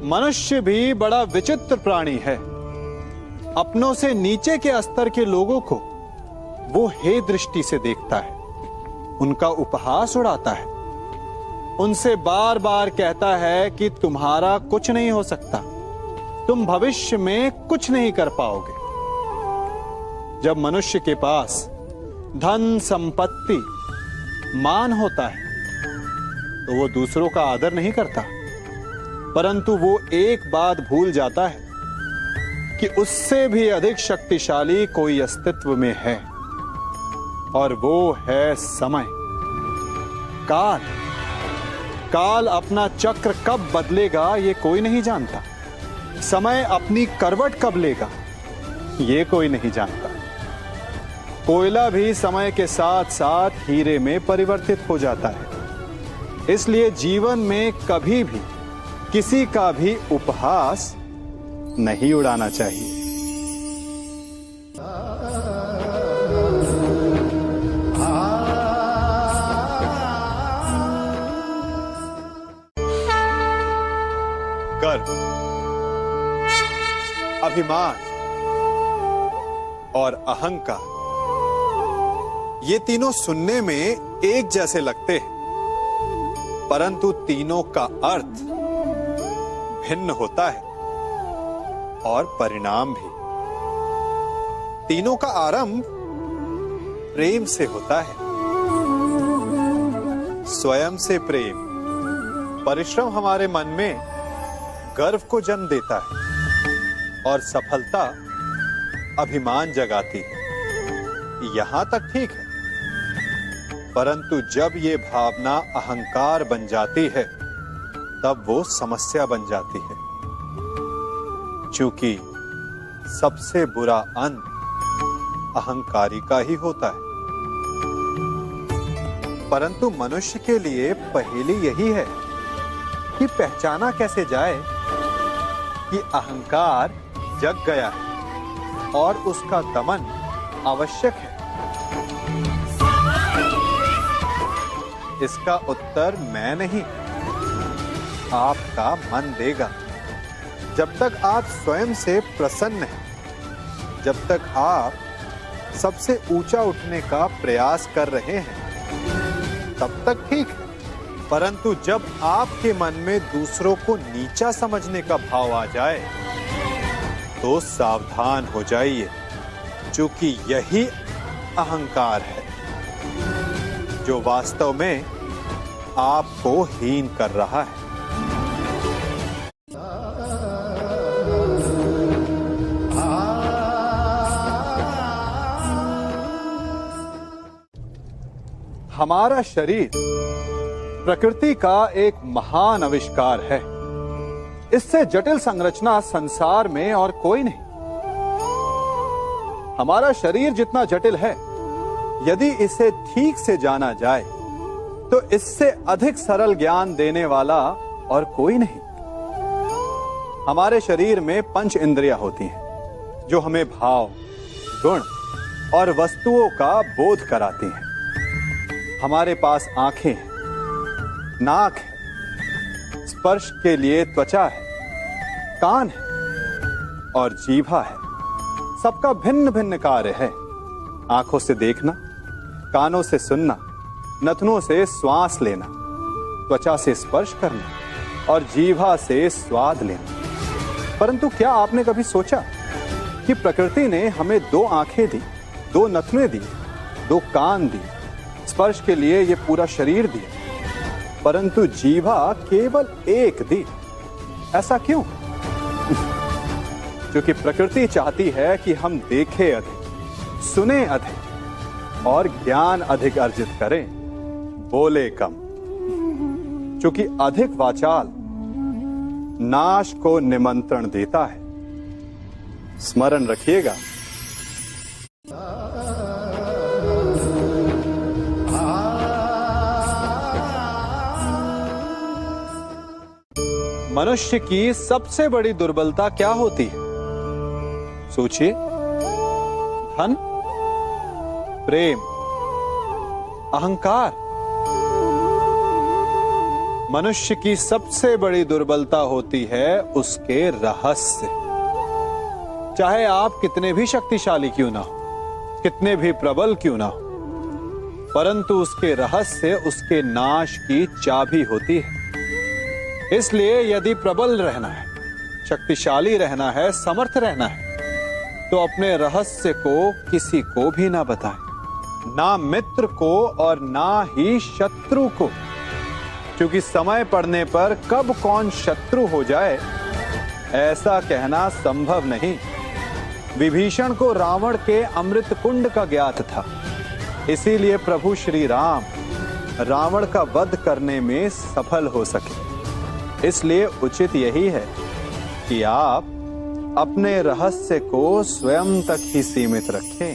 मनुष्य भी बड़ा विचित्र प्राणी है। अपनों से नीचे के स्तर के लोगों को वो हे दृष्टि से देखता है, उनका उपहास उड़ाता है, उनसे बार बार कहता है कि तुम्हारा कुछ नहीं हो सकता, तुम भविष्य में कुछ नहीं कर पाओगे। जब मनुष्य के पास धन, संपत्ति, मान होता है तो वो दूसरों का आदर नहीं करता, परंतु वो एक बात भूल जाता है कि उससे भी अधिक शक्तिशाली कोई अस्तित्व में है, और वो है समय, काल। काल अपना चक्र कब बदलेगा ये कोई नहीं जानता। समय अपनी करवट कब लेगा ये कोई नहीं जानता। कोयला भी समय के साथ साथ हीरे में परिवर्तित हो जाता है। इसलिए जीवन में कभी भी किसी का भी उपहास नहीं उड़ाना चाहिए। गर्व, अभिमान और अहंकार, ये तीनों सुनने में एक जैसे लगते हैं, परंतु तीनों का अर्थ भिन्न होता है और परिणाम भी। तीनों का आरंभ प्रेम से होता है। स्वयं से प्रेम, परिश्रम हमारे मन में गर्व को जन्म देता है और सफलता अभिमान जगाती है। यहां तक ठीक है, परंतु जब ये भावना अहंकार बन जाती है तब वो समस्या बन जाती है, क्योंकि सबसे बुरा अंत अहंकारी का ही होता है। परंतु मनुष्य के लिए पहेली यही है कि पहचाना कैसे जाए कि अहंकार जग गया है और उसका दमन आवश्यक है। इसका उत्तर मैं नहीं, आपका मन देगा। जब तक आप स्वयं से प्रसन्न हैं, जब तक आप सबसे ऊंचा उठने का प्रयास कर रहे हैं, तब तक ठीक है। परंतु जब आपके मन में दूसरों को नीचा समझने का भाव आ जाए तो सावधान हो जाइए, क्योंकि यही अहंकार है जो वास्तव में आपको हीन कर रहा है। हमारा शरीर प्रकृति का एक महान आविष्कार है। इससे जटिल संरचना संसार में और कोई नहीं। हमारा शरीर जितना जटिल है, यदि इसे ठीक से जाना जाए तो इससे अधिक सरल ज्ञान देने वाला और कोई नहीं। हमारे शरीर में पंच इंद्रियां होती हैं जो हमें भाव, गुण और वस्तुओं का बोध कराती हैं। हमारे पास आंखें हैं, नाक है, स्पर्श के लिए त्वचा है, कान है और जीभा है। सबका भिन्न भिन्न कार्य है। आंखों से देखना, कानों से सुनना, नथनों से श्वास लेना, त्वचा से स्पर्श करना और जीभा से स्वाद लेना। परंतु क्या आपने कभी सोचा कि प्रकृति ने हमें 2 आंखें दी, 2 नथने दी, 2 कान दी, स्पर्श के लिए ये पूरा शरीर दिया, परंतु जीभा केवल 1 दी? ऐसा क्यों? क्योंकि प्रकृति चाहती है कि हम देखें अधिक, सुने अधिक और ज्ञान अधिक अर्जित करें, बोले कम। क्योंकि अधिक वाचाल नाश को निमंत्रण देता है। स्मरण रखिएगा। मनुष्य की सबसे बड़ी दुर्बलता क्या होती है? सोचिए। धन, प्रेम, अहंकार। मनुष्य की सबसे बड़ी दुर्बलता होती है उसके रहस्य। चाहे आप कितने भी शक्तिशाली क्यों ना हो, कितने भी प्रबल क्यों ना हो, परंतु उसके रहस्य उसके नाश की चाबी होती है। इसलिए यदि प्रबल रहना है, शक्तिशाली रहना है, समर्थ रहना है, तो अपने रहस्य को किसी को भी ना बताएं, ना मित्र को और ना ही शत्रु को, क्योंकि समय पड़ने पर कब कौन शत्रु हो जाए ऐसा कहना संभव नहीं। विभीषण को रावण के अमृत कुंड का ज्ञात था, इसीलिए प्रभु श्री राम रावण का वध करने में सफल हो सके। इसलिए उचित यही है कि आप अपने रहस्य को स्वयं तक ही सीमित रखें।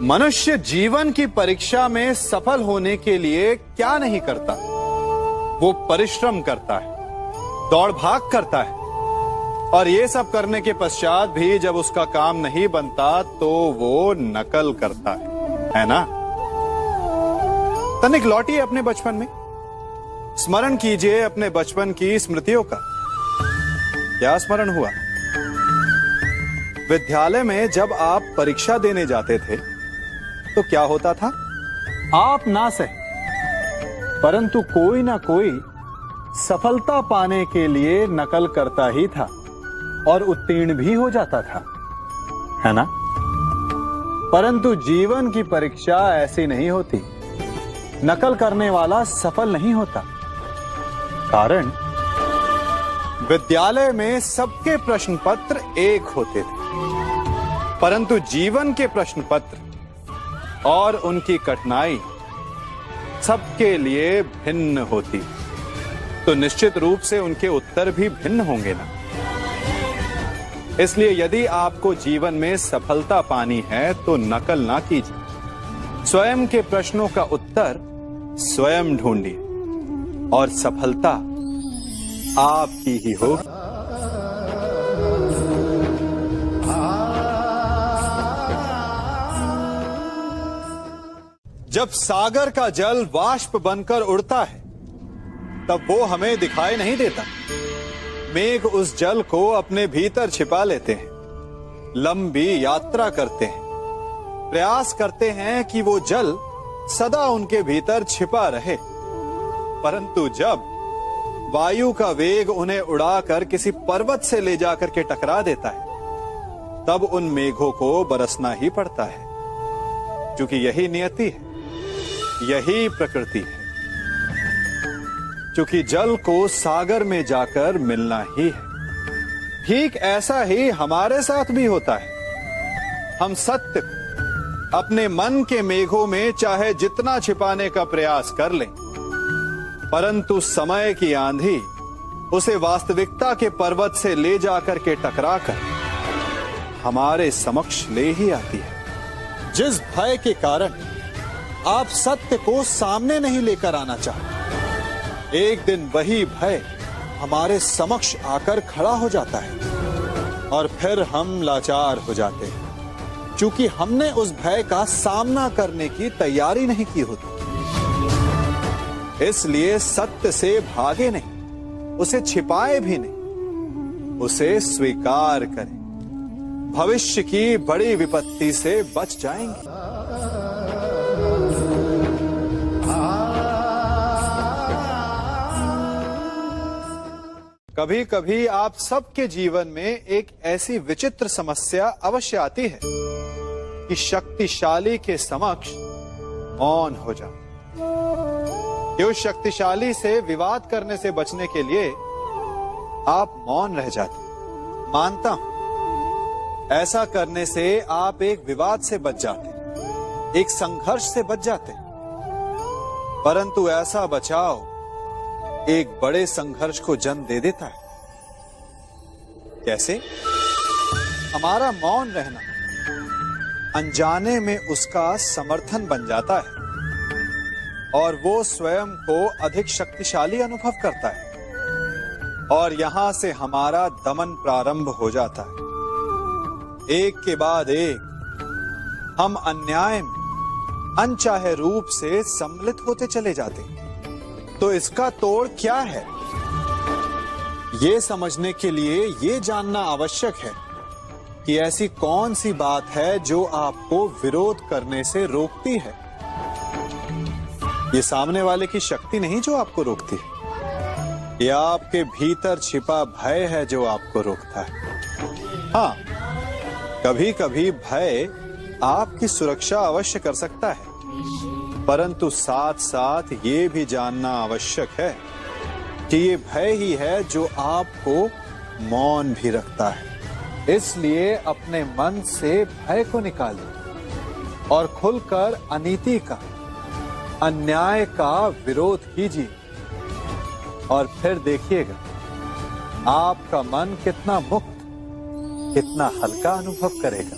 मनुष्य जीवन की परीक्षा में सफल होने के लिए क्या नहीं करता? वो परिश्रम करता है, दौड़ भाग करता है, और ये सब करने के पश्चात भी जब उसका काम नहीं बनता तो वो नकल करता है ना? तनिक लौटिए अपने बचपन में, स्मरण कीजिए अपने बचपन की स्मृतियों का। क्या स्मरण हुआ? विद्यालय में जब आप परीक्षा देने जाते थे तो क्या होता था? आप ना सहे, परंतु कोई ना कोई सफलता पाने के लिए नकल करता ही था और उत्तीर्ण भी हो जाता था, है ना? परंतु जीवन की परीक्षा ऐसी नहीं होती। नकल करने वाला सफल नहीं होता। कारण विद्यालय में सबके प्रश्न पत्र एक होते थे, परंतु जीवन के प्रश्न पत्र और उनकी कठिनाई सबके लिए भिन्न होती, तो निश्चित रूप से उनके उत्तर भी भिन्न होंगे ना। इसलिए यदि आपको जीवन में सफलता पानी है तो नकल ना कीजिए, स्वयं के प्रश्नों का उत्तर स्वयं ढूंढिए और सफलता आपकी ही होगी। जब सागर का जल वाष्प बनकर उड़ता है तब वो हमें दिखाई नहीं देता। मेघ उस जल को अपने भीतर छिपा लेते हैं, लंबी यात्रा करते हैं, प्रयास करते हैं कि वो जल सदा उनके भीतर छिपा रहे, परंतु जब वायु का वेग उन्हें उड़ाकर किसी पर्वत से ले जाकर के टकरा देता है तब उन मेघों को बरसना ही पड़ता है, क्योंकि यही नियति है, यही प्रकृति है। क्योंकि जल को सागर में जाकर मिलना ही है। ठीक ऐसा ही हमारे साथ भी होता है। हम सत्य को अपने मन के मेघों में चाहे जितना छिपाने का प्रयास कर लें, परंतु समय की आंधी उसे वास्तविकता के पर्वत से ले जाकर के टकराकर हमारे समक्ष ले ही आती है। जिस भय के कारण आप सत्य को सामने नहीं लेकर आना चाहते, एक दिन वही भय हमारे समक्ष आकर खड़ा हो जाता है और फिर हम लाचार हो जाते हैं, क्योंकि हमने उस भय का सामना करने की तैयारी नहीं की होती। इसलिए सत्य से भागे नहीं, उसे छिपाए भी नहीं, उसे स्वीकार करें। भविष्य की बड़ी विपत्ति से बच जाएंगे। कभी कभी आप सबके जीवन में एक ऐसी विचित्र समस्या अवश्य आती है कि शक्तिशाली के समक्ष मौन हो जाओ। कि उस शक्तिशाली से विवाद करने से बचने के लिए आप मौन रह जाते। मानता हूं, ऐसा करने से आप एक विवाद से बच जाते, एक संघर्ष से बच जाते, परंतु ऐसा बचाव एक बड़े संघर्ष को जन्म दे देता है। कैसे? हमारा मौन रहना अनजाने में उसका समर्थन बन जाता है और वो स्वयं को अधिक शक्तिशाली अनुभव करता है और यहां से हमारा दमन प्रारंभ हो जाता है। एक के बाद एक हम अन्याय में अनचाहे रूप से सम्मिलित होते चले जाते। तो इसका तोड़ क्या है? ये समझने के लिए ये जानना आवश्यक है कि ऐसी कौन सी बात है जो आपको विरोध करने से रोकती है। ये सामने वाले की शक्ति नहीं जो आपको रोकती है, ये आपके भीतर छिपा भय है जो आपको रोकता है। हाँ, कभी कभी भय आपकी सुरक्षा अवश्य कर सकता है, परंतु साथ साथ ये भी जानना आवश्यक है कि ये भय ही है जो आपको मौन भी रखता है। इसलिए अपने मन से भय को निकालिए और खुलकर अनीति का, अन्याय का विरोध कीजिए, और फिर देखिएगा आपका मन कितना मुक्त, कितना हल्का अनुभव करेगा।